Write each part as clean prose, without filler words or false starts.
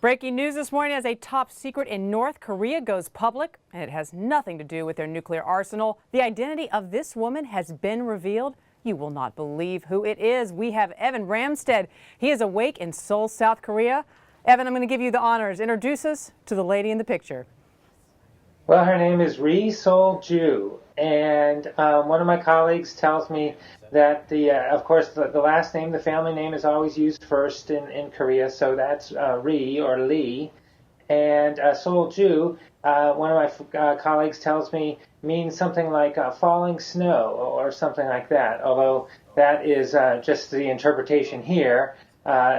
Breaking news this morning as a top secret in North Korea goes public, and it has nothing to do with their nuclear arsenal. The identity of this woman has been revealed. You will not believe who it is. We have Evan Ramstad. He is awake in Seoul, South Korea. Evan, I'm going to give you the honors. Introduce us to the lady in the picture. Well, her name is Ri Sol-ju, and one of my colleagues tells me that of course, the last name, the family name, is always used first in Korea, so that's Ri or Lee, and Sol-ju, one of my colleagues tells me, means something like falling snow or something like that, although that is just the interpretation here.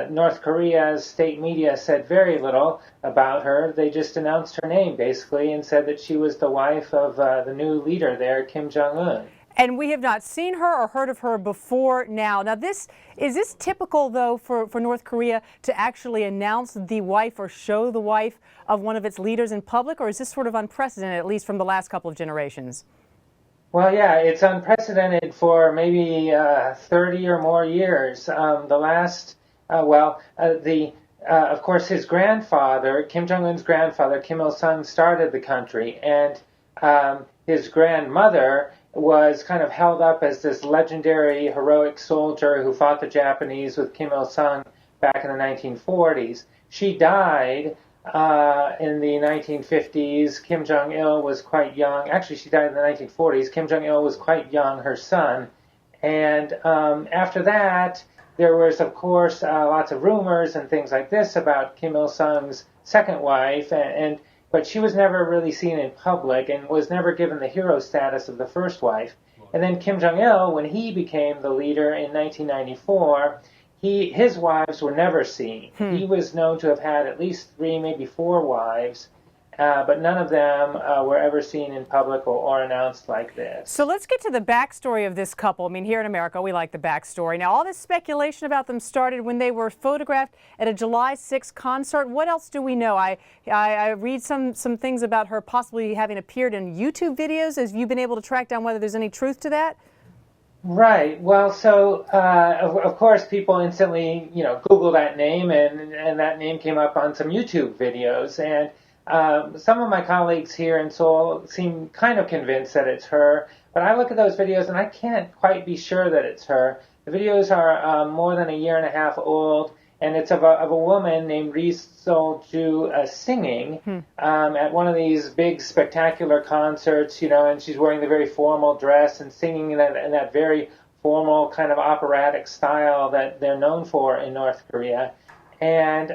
North Korea's state media said very little about her. They just announced her name, basically, and said that she was the wife of the new leader there, Kim Jong Eun. And we have not seen her or heard of her before now. Now, is this typical, though, for North Korea to actually announce the wife or show the wife of one of its leaders in public, or is this sort of unprecedented, at least from the last couple of generations? Well, yeah, it's unprecedented for maybe 30 or more years. Of course, his grandfather, Kim Jong Eun's grandfather, Kim Il-sung, started the country, and his grandmother was kind of held up as this legendary heroic soldier who fought the Japanese with Kim Il-sung back in the 1940s. She died in the 1950s. Kim Jong-il was quite young. Actually, she died in the 1940s. Kim Jong-il was quite young, her son. And after that, there was, of course, lots of rumors and things like this about Kim Il-sung's second wife, but she was never really seen in public and was never given the hero status of the first wife. And then Kim Jong-il, when he became the leader in 1994, his wives were never seen. He was known to have had at least 3, maybe 4 wives, but none of them were ever seen in public or announced like this. So let's get to the backstory of this couple. I mean, here in America, we like the backstory. Now, all this speculation about them started when they were photographed at a July 6th concert. What else do we know? I read some things about her possibly having appeared in YouTube videos. Have you been able to track down whether there's any truth to that? Right. Well, so of course, people instantly, Google that name, and that name came up on some YouTube videos, and some of my colleagues here in Seoul seem kind of convinced that it's her, but I look at those videos and I can't quite be sure that it's her. The videos are more than 1.5 years old, and it's of a woman named Ri Sol-ju singing at one of these big spectacular concerts, and she's wearing the very formal dress and singing in that very formal kind of operatic style that they're known for in North Korea. And,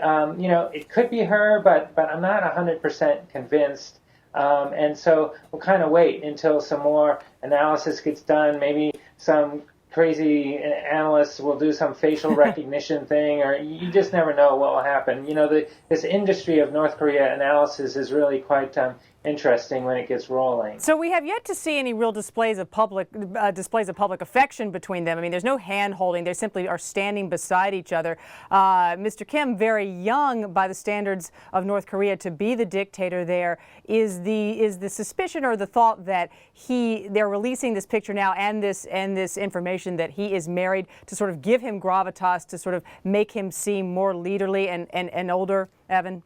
it could be her, but I'm not 100% convinced. And so we'll kind of wait until some more analysis gets done. Maybe some crazy analysts will do some facial recognition thing, or you just never know what will happen. This industry of North Korea analysis is really quite interesting when it gets rolling. So we have yet to see any real displays of public affection between them. I mean, there's no hand holding. They simply are standing beside each other. Mr. Kim, very young by the standards of North Korea to be the dictator there. Is the suspicion or the thought that they're releasing this picture now and this information that he is married to sort of give him gravitas, to sort of make him seem more leaderly and older, Evan?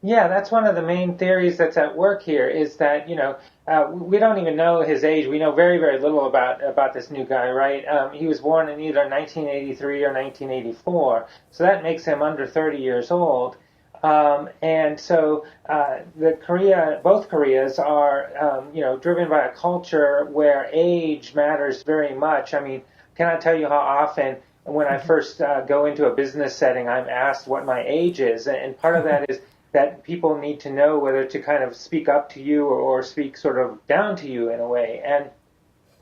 Yeah, that's one of the main theories that's at work here, is that, we don't even know his age. We know very, very little about this new guy, right? He was born in either 1983 or 1984, so that makes him under 30 years old. And so both Koreas are, driven by a culture where age matters very much. I mean, cannot tell you how often when I first go into a business setting, I'm asked what my age is, and part of that is that people need to know whether to kind of speak up to you or speak sort of down to you in a way. And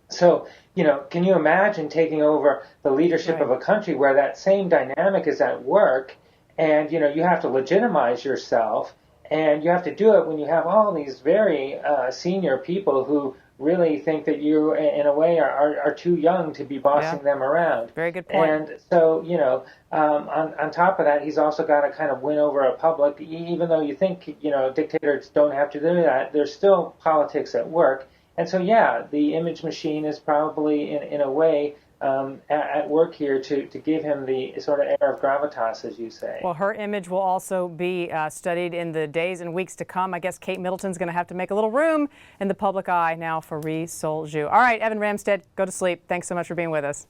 so, can you imagine taking over the leadership of a country where that same dynamic is at work, and, you have to legitimize yourself, and you have to do it when you have all these very senior people who really think that you, in a way, are too young to be bossing them around. Very good point. And so, on top of that, he's also got to kind of win over a public. Even though you think, dictators don't have to do that, there's still politics at work. And so, yeah, the image machine is probably, in a way, at work here to give him the sort of air of gravitas, as you say. Well, her image will also be studied in the days and weeks to come. I guess Kate Middleton's going to have to make a little room in the public eye now for Ri Sol Ju. All right, Evan Ramstad, go to sleep. Thanks so much for being with us.